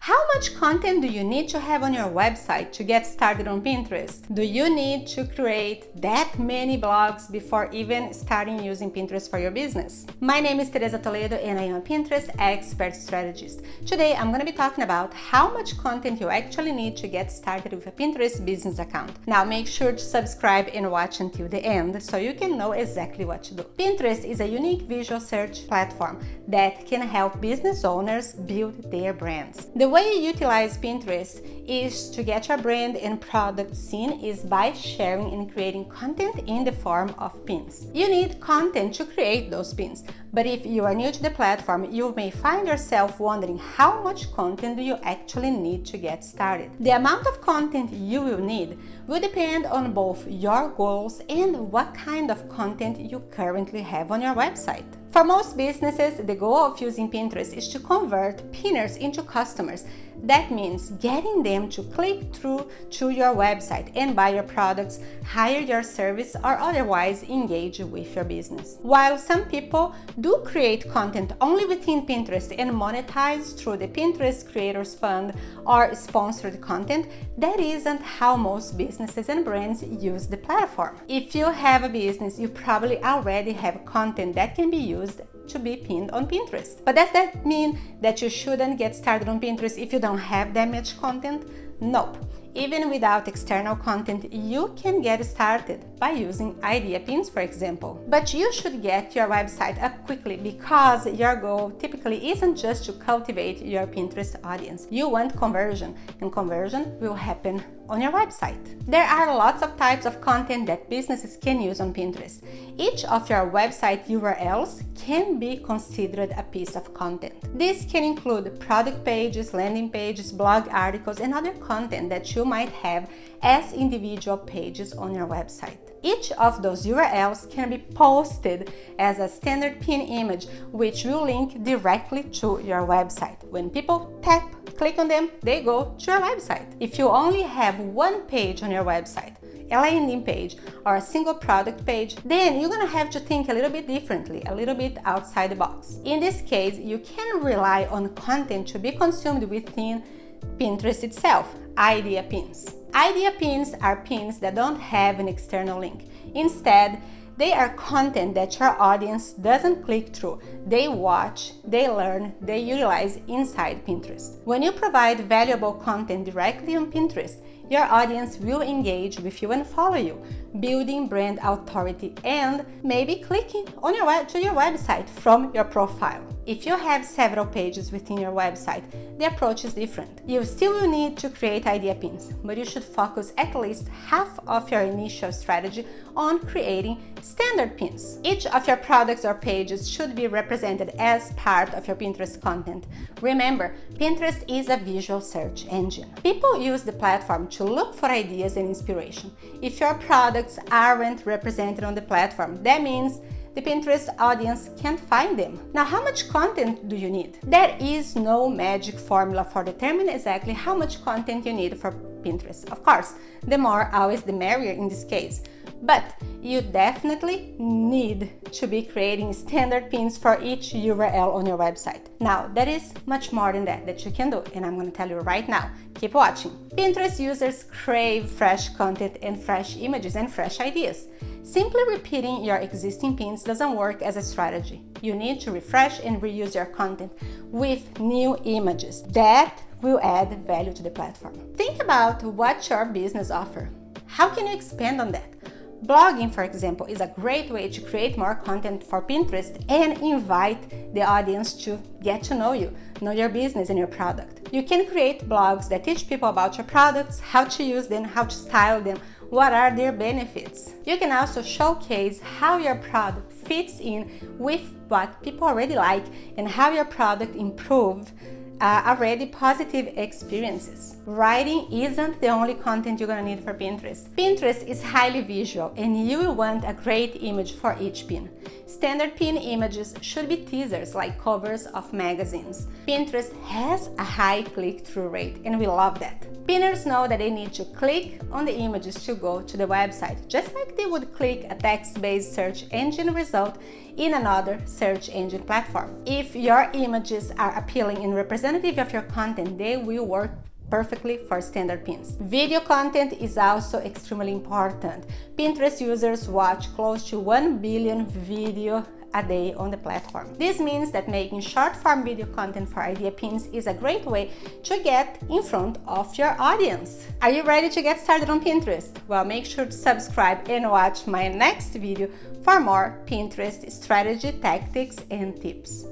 How much content do you need to have on your website to get started on Pinterest? Do you need to create that many blogs before even starting using Pinterest for your business? My name is Teresa Toledo and I am a Pinterest expert strategist. Today I'm going to be talking about how much content you actually need to get started with a Pinterest business account. Now make sure to subscribe and watch until the end so you can know exactly what to do. Pinterest is a unique visual search platform that can help business owners build their brands. The way you utilize Pinterest is to get your brand and product seen is by sharing and creating content in the form of pins. You need content to create those pins, but if you are new to the platform, you may find yourself wondering how much content do you actually need to get started. The amount of content you will need will depend on both your goals and what kind of content you currently have on your website. For most businesses, the goal of using Pinterest is to convert pinners into customers. That means getting them to click through to your website and buy your products, hire your service, or otherwise engage with your business. While some people do create content only within Pinterest and monetize through the Pinterest Creators Fund or sponsored content, that isn't how most businesses and brands use the platform. If you have a business, you probably already have content that can be used to be pinned on Pinterest. But does that mean that you shouldn't get started on Pinterest if you don't have that much content? Nope. Even without external content, you can get started by using idea pins, for example. But you should get your website up quickly because your goal typically isn't just to cultivate your Pinterest audience. You want conversion, and conversion will happen on your website. There are lots of types of content that businesses can use on Pinterest. Each of your website URLs can be considered a piece of content. This can include product pages, landing pages, blog articles, and other content that you might have as individual pages on your website. Each of those URLs can be posted as a standard pin image, which will link directly to your website. When people click on them, they go to your website. If you only have one page on your website, a landing page or a single product page, then you're gonna have to think a little bit differently, a little bit outside the box. In this case, you can rely on content to be consumed within Pinterest itself, idea pins. Idea pins are pins that don't have an external link. Instead, they are content that your audience doesn't click through. They watch, they learn, they utilize inside Pinterest. When you provide valuable content directly on Pinterest, your audience will engage with you and follow you, building brand authority and maybe clicking on to your website from your profile. If you have several pages within your website, the approach is different. You still will need to create idea pins, but you should focus at least half of your initial strategy on creating standard pins. Each of your products or pages should be represented as part of your Pinterest content. Remember, Pinterest is a visual search engine. People use the platform to look for ideas and inspiration. If your products aren't represented on the platform, that means the Pinterest audience can't find them. Now, how much content do you need? There is no magic formula for determining exactly how much content you need for Pinterest. Of course, the more always the merrier in this case. But you definitely need to be creating standard pins for each URL on your website. Now, there is much more than that you can do, and I'm going to tell you right now. Keep watching. Pinterest users crave fresh content and fresh images and fresh ideas. Simply repeating your existing pins doesn't work as a strategy. You need to refresh and reuse your content with new images. That will add value to the platform. Think about what your business offers. How can you expand on that? Blogging, for example, is a great way to create more content for Pinterest and invite the audience to get to know you, know your business and your product. You can create blogs that teach people about your products, how to use them, how to style them, what are their benefits. You can also showcase how your product fits in with what people already like and how your product improves already positive experiences. Writing isn't the only content you're gonna need for Pinterest. Pinterest is highly visual and you will want a great image for each pin. Standard pin images should be teasers like covers of magazines. Pinterest has a high click-through rate and we love that. Pinners know that they need to click on the images to go to the website, just like they would click a text-based search engine result in another search engine platform. If your images are appealing and representative of your content, they will work perfectly for standard pins. Video content is also extremely important. Pinterest users watch close to 1 billion video a day on the platform. This means that making short-form video content for idea pins is a great way to get in front of your audience. Are you ready to get started on Pinterest? Well, make sure to subscribe and watch my next video for more Pinterest strategy, tactics, and tips.